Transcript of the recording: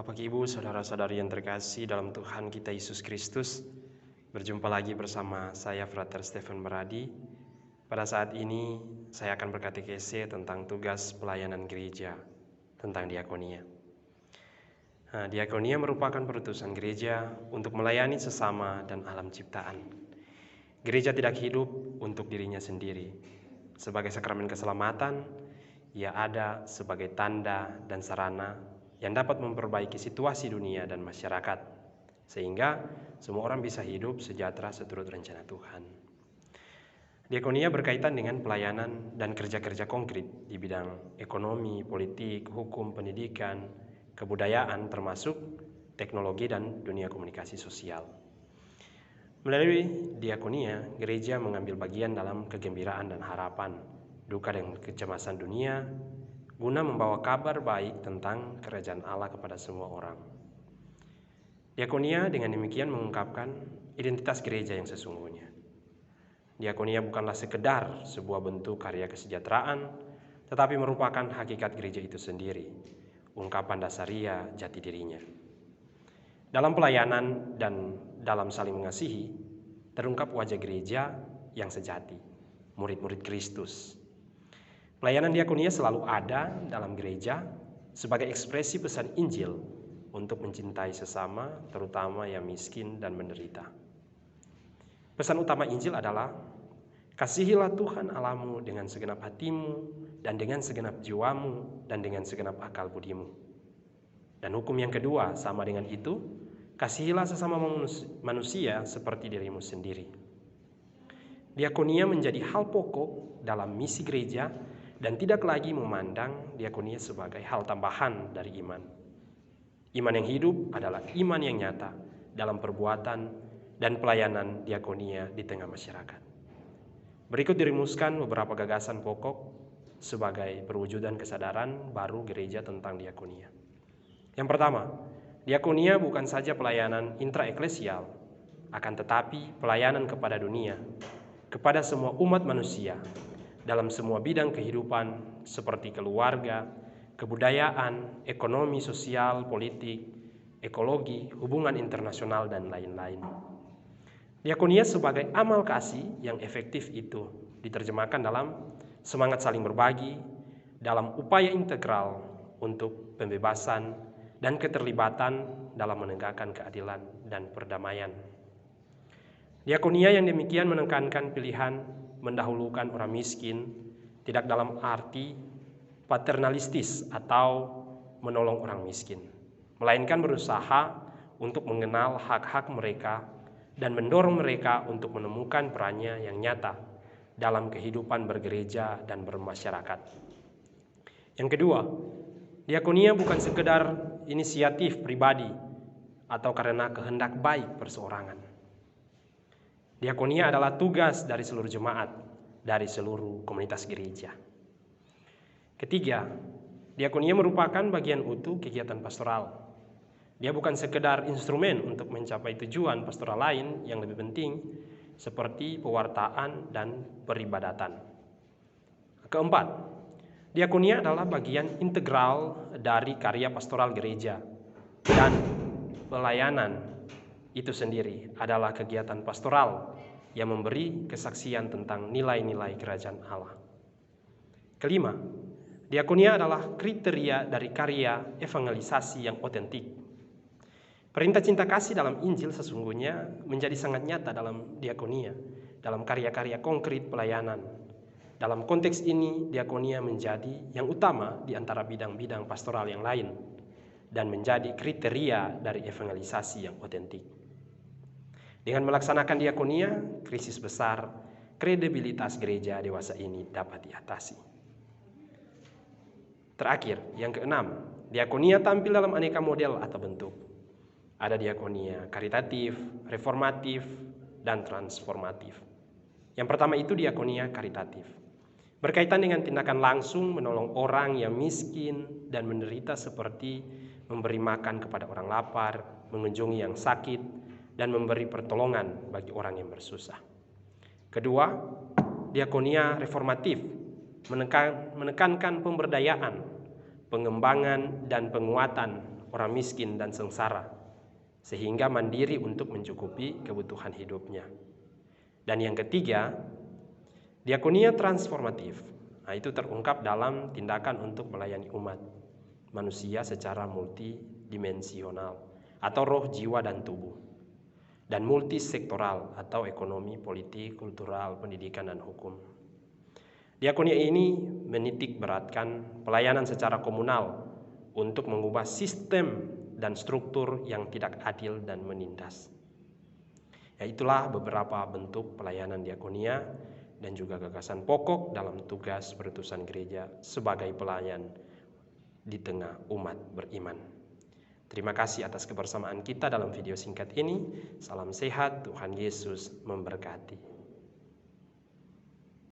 Bapak Ibu, saudara-saudari yang terkasih dalam Tuhan kita Yesus Kristus, berjumpa lagi bersama saya Frater Stephen Beradi. Pada saat ini saya akan berkatekese tentang tugas pelayanan gereja, tentang diakonia. Diakonia merupakan perutusan gereja untuk melayani sesama dan alam ciptaan. Gereja tidak hidup untuk dirinya sendiri. Sebagai sakramen keselamatan, ia ada sebagai tanda dan sarana yang dapat memperbaiki situasi dunia dan masyarakat, sehingga semua orang bisa hidup sejahtera seturut rencana Tuhan. Diakonia berkaitan dengan pelayanan dan kerja-kerja konkret di bidang ekonomi, politik, hukum, pendidikan, kebudayaan, termasuk teknologi dan dunia komunikasi sosial. Melalui diakonia, gereja mengambil bagian dalam kegembiraan dan harapan, duka dan kecemasan dunia, guna membawa kabar baik tentang kerajaan Allah kepada semua orang. Diakonia dengan demikian mengungkapkan identitas gereja yang sesungguhnya. Diakonia bukanlah sekedar sebuah bentuk karya kesejahteraan, tetapi merupakan hakikat gereja itu sendiri, ungkapan dasaria jati dirinya. Dalam pelayanan dan dalam saling mengasihi, terungkap wajah gereja yang sejati, murid-murid Kristus. Pelayanan diakonia selalu ada dalam gereja sebagai ekspresi pesan Injil untuk mencintai sesama, terutama yang miskin dan menderita. Pesan utama Injil adalah, kasihilah Tuhan Allahmu dengan segenap hatimu dan dengan segenap jiwamu dan dengan segenap akal budimu. Dan hukum yang kedua sama dengan itu, kasihilah sesama manusia seperti dirimu sendiri. Diakonia menjadi hal pokok dalam misi gereja dan tidak lagi memandang diakonia sebagai hal tambahan dari iman. Iman yang hidup adalah iman yang nyata dalam perbuatan dan pelayanan diakonia di tengah masyarakat. Berikut dirumuskan beberapa gagasan pokok sebagai perwujudan kesadaran baru gereja tentang diakonia. Yang pertama, diakonia bukan saja pelayanan intraeklesial, akan tetapi pelayanan kepada dunia, kepada semua umat manusia, dalam semua bidang kehidupan seperti keluarga, kebudayaan, ekonomi, sosial, politik, ekologi, hubungan internasional, dan lain-lain. Diakonia sebagai amal kasih yang efektif itu diterjemahkan dalam semangat saling berbagi, dalam upaya integral untuk pembebasan dan keterlibatan dalam menegakkan keadilan dan perdamaian. Diakonia yang demikian menekankan pilihan mendahulukan orang miskin, tidak dalam arti paternalistis atau menolong orang miskin, melainkan berusaha untuk mengenal hak-hak mereka dan mendorong mereka untuk menemukan perannya yang nyata dalam kehidupan bergereja dan bermasyarakat. Yang kedua, diakonia bukan sekedar inisiatif pribadi atau karena kehendak baik perseorangan. Diakonia adalah tugas dari seluruh jemaat, dari seluruh komunitas gereja. Ketiga, diakonia merupakan bagian utuh kegiatan pastoral. Dia bukan sekedar instrumen untuk mencapai tujuan pastoral lain yang lebih penting, seperti pewartaan dan peribadatan. Keempat, diakonia adalah bagian integral dari karya pastoral gereja, dan pelayanan itu sendiri adalah kegiatan pastoral yang memberi kesaksian tentang nilai-nilai kerajaan Allah. Kelima, diakonia adalah kriteria dari karya evangelisasi yang otentik. Perintah cinta kasih dalam Injil sesungguhnya menjadi sangat nyata dalam diakonia, dalam karya-karya konkret pelayanan. Dalam konteks ini, diakonia menjadi yang utama di antara bidang-bidang pastoral yang lain dan menjadi kriteria dari evangelisasi yang otentik. Dengan melaksanakan diakonia, krisis besar kredibilitas gereja dewasa ini dapat diatasi. Terakhir, yang keenam, diakonia tampil dalam aneka model atau bentuk. Ada diakonia karitatif, reformatif, dan transformatif. Yang pertama itu diakonia karitatif. Berkaitan dengan tindakan langsung menolong orang yang miskin dan menderita seperti memberi makan kepada orang lapar, mengunjungi yang sakit, dan memberi pertolongan bagi orang yang bersusah. Kedua, diakonia reformatif menekankan pemberdayaan, pengembangan, dan penguatan orang miskin dan sengsara, sehingga mandiri untuk mencukupi kebutuhan hidupnya. Dan yang ketiga, diakonia transformatif. Nah, itu terungkap dalam tindakan untuk melayani umat manusia secara multidimensional atau roh, jiwa, dan tubuh, dan multisektoral atau ekonomi, politik, kultural, pendidikan, dan hukum. Diakonia ini menitik beratkan pelayanan secara komunal untuk mengubah sistem dan struktur yang tidak adil dan menindas. Ya, itulah beberapa bentuk pelayanan diakonia dan juga gagasan pokok dalam tugas perutusan gereja sebagai pelayan di tengah umat beriman. Terima kasih atas kebersamaan kita dalam video singkat ini. Salam sehat, Tuhan Yesus memberkati.